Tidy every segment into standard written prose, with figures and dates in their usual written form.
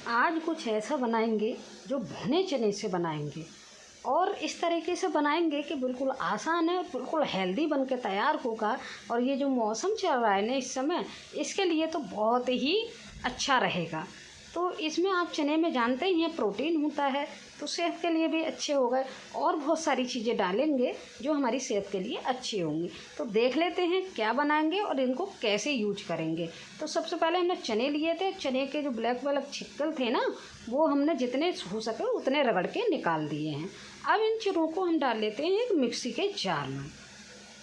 आज कुछ ऐसा बनाएंगे जो भुने चने से बनाएंगे और इस तरीके से बनाएंगे कि बिल्कुल आसान है और बिल्कुल हेल्दी बन के तैयार होगा। और ये जो मौसम चल रहा है ना इस समय, इसके लिए तो बहुत ही अच्छा रहेगा। तो इसमें आप चने में जानते ही हैं प्रोटीन होता है, तो सेहत के लिए भी अच्छे हो गए और बहुत सारी चीज़ें डालेंगे जो हमारी सेहत के लिए अच्छी होंगी। तो देख लेते हैं क्या बनाएंगे और इनको कैसे यूज करेंगे। तो सबसे पहले हमने चने लिए थे, चने के जो ब्लैक ब्लैक छिक्कल थे ना, वो हमने जितने हो सके उतने रगड़ के निकाल दिए हैं। अब इन चनों को हम डाल लेते हैं एक मिक्सी के जार में।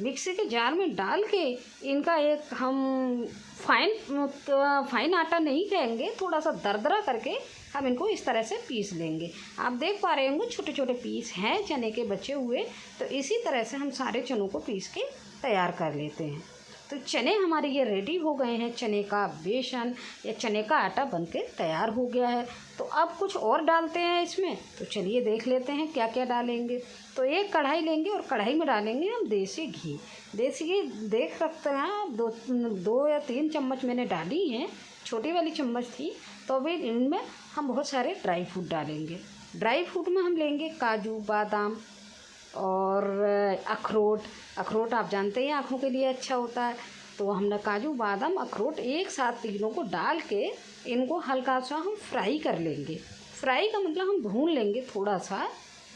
मिक्सी के जार में डाल के इनका एक हम फाइन आटा नहीं कहेंगे, थोड़ा सा दरदरा करके हम इनको इस तरह से पीस लेंगे। आप देख पा रहे होंगे छोटे छोटे पीस हैं चने के बचे हुए। तो इसी तरह से हम सारे चनों को पीस के तैयार कर लेते हैं। तो चने हमारे ये रेडी हो गए हैं। चने का बेसन या चने का आटा बनके तैयार हो गया है। तो अब कुछ और डालते हैं इसमें, तो चलिए देख लेते हैं क्या क्या डालेंगे। तो एक कढ़ाई लेंगे और कढ़ाई में डालेंगे हम देसी घी। देसी घी देख सकते हैं आप, दो या 3 चम्मच मैंने डाली हैं, छोटी वाली चम्मच थी। तो अभी इनमें हम बहुत सारे ड्राई फ्रूट डालेंगे। ड्राई फ्रूट में हम लेंगे काजू, बादाम और अखरोट आप जानते हैं आँखों के लिए अच्छा होता है। तो हमने काजू, बादाम, अखरोट एक साथ तीनों को डाल के इनको हल्का सा हम फ्राई कर लेंगे। फ्राई का मतलब हम भून लेंगे थोड़ा सा,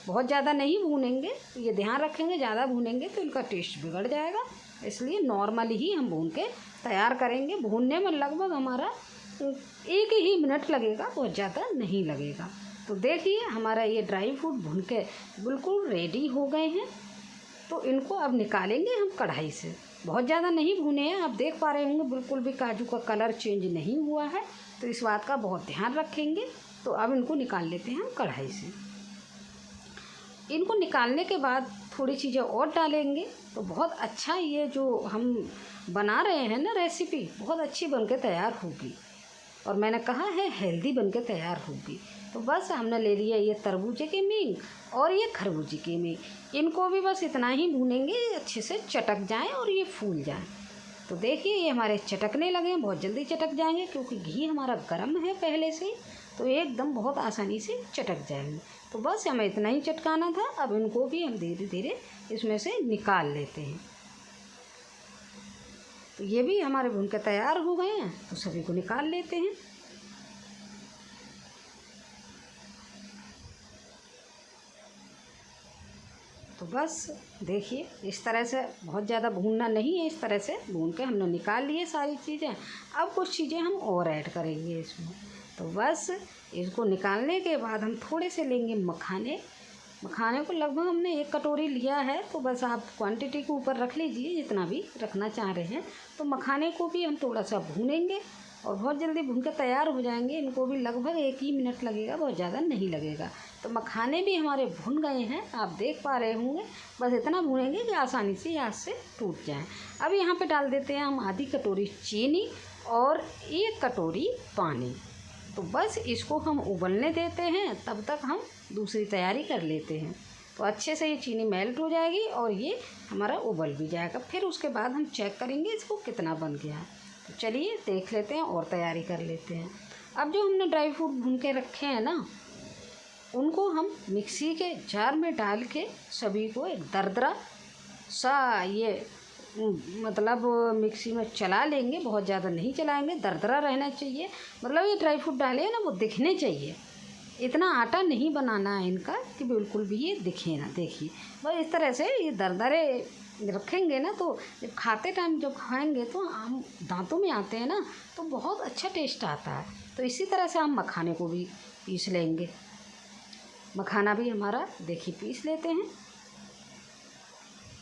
बहुत ज़्यादा नहीं भूनेंगे। ये ध्यान रखेंगे, ज़्यादा भूनेंगे तो इनका टेस्ट बिगड़ जाएगा, इसलिए नॉर्मली ही हम भून के तैयार करेंगे। भूनने में लगभग हमारा 1 ही मिनट लगेगा, बहुत ज़्यादा नहीं लगेगा। तो देखिए हमारा ये ड्राई फ्रूट भून के बिल्कुल रेडी हो गए हैं। तो इनको अब निकालेंगे हम कढ़ाई से। बहुत ज़्यादा नहीं भुने हैं, आप देख पा रहे होंगे बिल्कुल भी काजू का कलर चेंज नहीं हुआ है। तो इस बात का बहुत ध्यान रखेंगे। तो अब इनको निकाल लेते हैं हम कढ़ाई से। इनको निकालने के बाद थोड़ी चीज़ें और डालेंगे तो बहुत अच्छा ये जो हम बना रहे हैं ना रेसिपी, बहुत अच्छी बनके तैयार होगी। और मैंने कहा है हेल्दी बनके तैयार होगी। तो बस हमने ले लिया ये तरबूजे के मींग और ये खरबूजे के मींग। इनको भी बस इतना ही भूनेंगे, अच्छे से चटक जाएं और ये फूल जाएं। तो देखिए ये हमारे चटकने लगे हैं, बहुत जल्दी चटक जाएंगे क्योंकि घी हमारा गर्म है पहले से। तो एकदम बहुत आसानी से चटक जाएंगे। तो बस हमें इतना ही चटकाना था। अब इनको भी हम धीरे धीरे इसमें से निकाल लेते हैं। तो ये भी हमारे भून के तैयार हो गए हैं, तो सभी को निकाल लेते हैं। तो बस देखिए इस तरह से, बहुत ज़्यादा भूनना नहीं है, इस तरह से भून के हमने निकाल लिए सारी चीज़ें। अब कुछ चीज़ें हम और ऐड करेंगे इसमें। तो बस इसको निकालने के बाद हम थोड़े से लेंगे मखाने। मखाने को लगभग हमने 1 कटोरी लिया है। तो बस आप क्वांटिटी के ऊपर रख लीजिए जितना भी रखना चाह रहे हैं। तो मखाने को भी हम थोड़ा सा भूनेंगे और बहुत जल्दी भून के तैयार हो जाएंगे। इनको भी लगभग 1 ही मिनट लगेगा, बहुत ज़्यादा नहीं लगेगा। तो मखाने भी हमारे भुन गए हैं, आप देख पा रहे होंगे। बस इतना भूनेंगे कि आसानी से हाथ से टूट जाए। अब यहाँ पे डाल देते हैं हम आधी कटोरी चीनी और 1 कटोरी पानी। तो बस इसको हम उबलने देते हैं, तब तक हम दूसरी तैयारी कर लेते हैं। तो अच्छे से ये चीनी मेल्ट हो जाएगी और ये हमारा उबल भी जाएगा। फिर उसके बाद हम चेक करेंगे इसको कितना बन गया है। तो चलिए देख लेते हैं और तैयारी कर लेते हैं। अब जो हमने ड्राई फ्रूट भून के रखे हैं ना, उनको हम मिक्सी के जार में डाल के सभी को एक दरदरा सा ये मतलब मिक्सी में चला लेंगे। बहुत ज़्यादा नहीं चलाएंगे, दरदरा रहना चाहिए। मतलब ये ड्राई फ्रूट डाले हैं ना, वो दिखने चाहिए। इतना आटा नहीं बनाना है इनका कि बिल्कुल भी ये दिखे ना। देखिए बस इस तरह से ये दरदरे रखेंगे ना, तो जब खाते टाइम जब खाएंगे तो हम दांतों में आते हैं ना, तो बहुत अच्छा टेस्ट आता है। तो इसी तरह से हम मखाने को भी पीस लेंगे। मखाना भी हमारा देखिए पीस लेते हैं।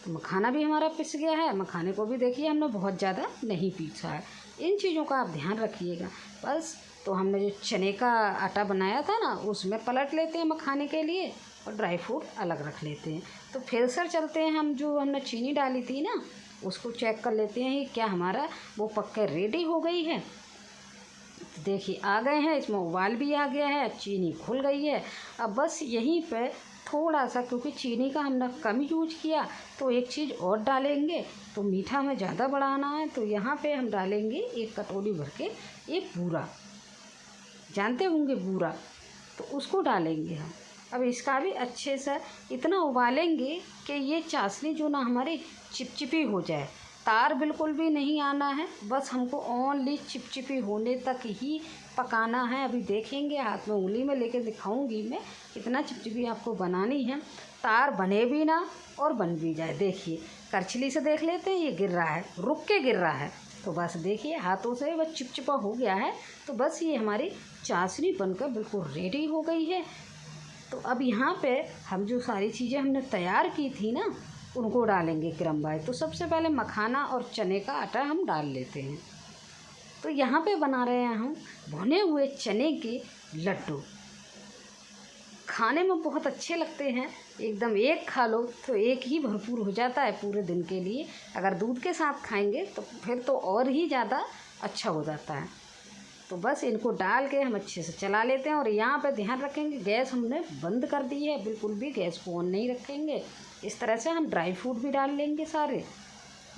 तो मखाना भी हमारा पिस गया है। मखाने को भी देखिए हमने बहुत ज़्यादा नहीं पीसा है। इन चीज़ों का आप ध्यान रखिएगा बस। तो हमने जो चने का आटा बनाया था ना, उसमें पलट लेते हैं मखाने के लिए और ड्राई फ्रूट अलग रख लेते हैं। तो फिर से चलते हैं, हम जो हमने चीनी डाली थी ना, उसको चेक कर लेते हैं क्या हमारा वो पक के रेडी हो गई है। तो देखिए आ गए हैं, इसमें उबाल भी आ गया है, चीनी घुल गई है। अब बस यहीं पे थोड़ा सा, क्योंकि चीनी का हमने कम यूज किया, तो एक चीज़ और डालेंगे। तो मीठा हमें ज़्यादा बढ़ाना है, तो यहाँ पे हम डालेंगे 1 कटोरी भर के ये बूरा। जानते होंगे बूरा, तो उसको डालेंगे हम। अब इसका भी अच्छे से इतना उबालेंगे कि ये चाशनी जो ना हमारी चिपचिपी हो जाए, तार बिल्कुल भी नहीं आना है, बस हमको ओनली चिपचिपी होने तक ही पकाना है। अभी देखेंगे, हाथ में उंगली में लेके दिखाऊंगी मैं कितना चिपचिपी आपको बनानी है, तार बने भी ना और बन भी जाए। देखिए करछली से देख लेते हैं, ये गिर रहा है, रुक के गिर रहा है, तो बस देखिए हाथों से बस चिपचिपा हो गया है। तो बस ये हमारी चाशनी बनकर बिल्कुल रेडी हो गई है। तो अब यहाँ पे हम जो सारी चीज़ें हमने तैयार की थी ना, उनको डालेंगे क्रमवार। तो सबसे पहले मखाना और चने का आटा हम डाल लेते हैं। तो यहाँ पे बना रहे हैं हम भुने हुए चने के लड्डू। खाने में बहुत अच्छे लगते हैं, एकदम एक खा लो तो एक ही भरपूर हो जाता है पूरे दिन के लिए। अगर दूध के साथ खाएंगे तो फिर तो और ही ज़्यादा अच्छा हो जाता है। तो बस इनको डाल के हम अच्छे से चला लेते हैं। और यहाँ पे ध्यान रखेंगे, गैस हमने बंद कर दी है, बिल्कुल भी गैस को ऑन नहीं रखेंगे। इस तरह से हम ड्राई फ्रूट भी डाल लेंगे सारे,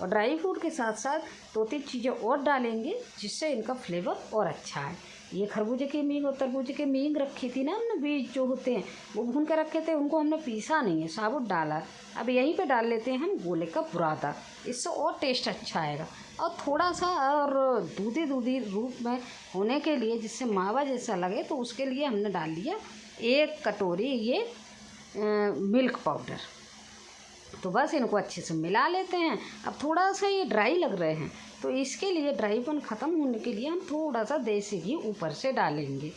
और ड्राई फ्रूट के साथ साथ 2-3 चीज़ें और डालेंगे जिससे इनका फ्लेवर और अच्छा है। ये खरबूजे के मींग और तरबूजे के मींग रखी थी ना हमने, बीज जो होते हैं वो भून कर रखे थे, उनको हमने पीसा नहीं है, साबुत डाला। अब यहीं पे डाल लेते हैं हम गोले का बुरादा, इससे और टेस्ट अच्छा आएगा। और थोड़ा सा और दूधी दूधी रूप में होने के लिए, जिससे मावा जैसा लगे, तो उसके लिए हमने डाल लिया 1 कटोरी ये मिल्क पाउडर। तो बस इनको अच्छे से मिला लेते हैं। अब थोड़ा सा ये ड्राई लग रहे हैं, तो इसके लिए ड्राईपन ख़त्म होने के लिए हम थोड़ा सा देसी घी ऊपर से डालेंगे।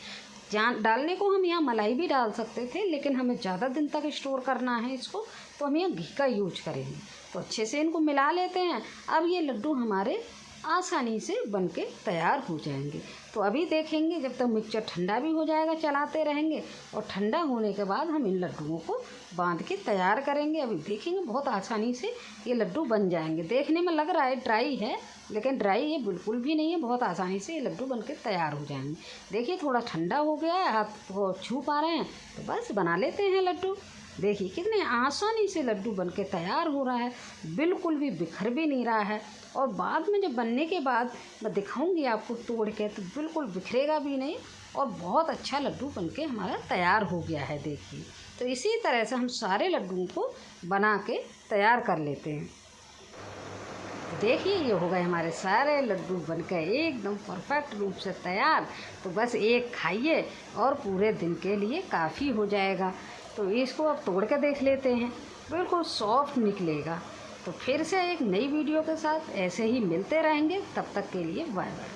डालने को हम यहाँ मलाई भी डाल सकते थे, लेकिन हमें ज़्यादा दिन तक स्टोर करना है इसको, तो हम यहाँ घी का यूज करेंगे। तो अच्छे से इनको मिला लेते हैं। अब ये लड्डू हमारे आसानी से बनके तैयार हो जाएंगे। तो अभी देखेंगे, जब तक मिक्सचर ठंडा भी हो जाएगा चलाते रहेंगे, और ठंडा होने के बाद हम इन लड्डुओं को बांध के तैयार करेंगे। अभी देखेंगे बहुत आसानी से ये लड्डू बन जाएंगे। देखने में लग रहा है ड्राई है, लेकिन ड्राई ये बिल्कुल भी नहीं है, बहुत आसानी से ये लड्डू बनके तैयार हो जाएंगे। देखिए थोड़ा ठंडा हो गया है, हाथ को छू पा रहे हैं, तो बस बना लेते हैं लड्डू। देखिए कितने आसानी से लड्डू बनके तैयार हो रहा है, बिल्कुल भी बिखर भी नहीं रहा है। और बाद में जब बनने के बाद मैं दिखाऊंगी आपको तोड़ के, तो बिल्कुल बिखरेगा भी नहीं, और बहुत अच्छा लड्डू बनके हमारा तैयार हो गया है। देखिए, तो इसी तरह से हम सारे लड्डुओं को बना के तैयार कर लेते हैं। देखिए ये हो गए हमारे सारे लड्डू बनकर एकदम परफेक्ट रूप से तैयार। तो बस एक खाइए और पूरे दिन के लिए काफ़ी हो जाएगा। तो इसको अब तोड़ के देख लेते हैं, बिल्कुल सॉफ्ट निकलेगा। तो फिर से एक नई वीडियो के साथ ऐसे ही मिलते रहेंगे, तब तक के लिए बाय बाय।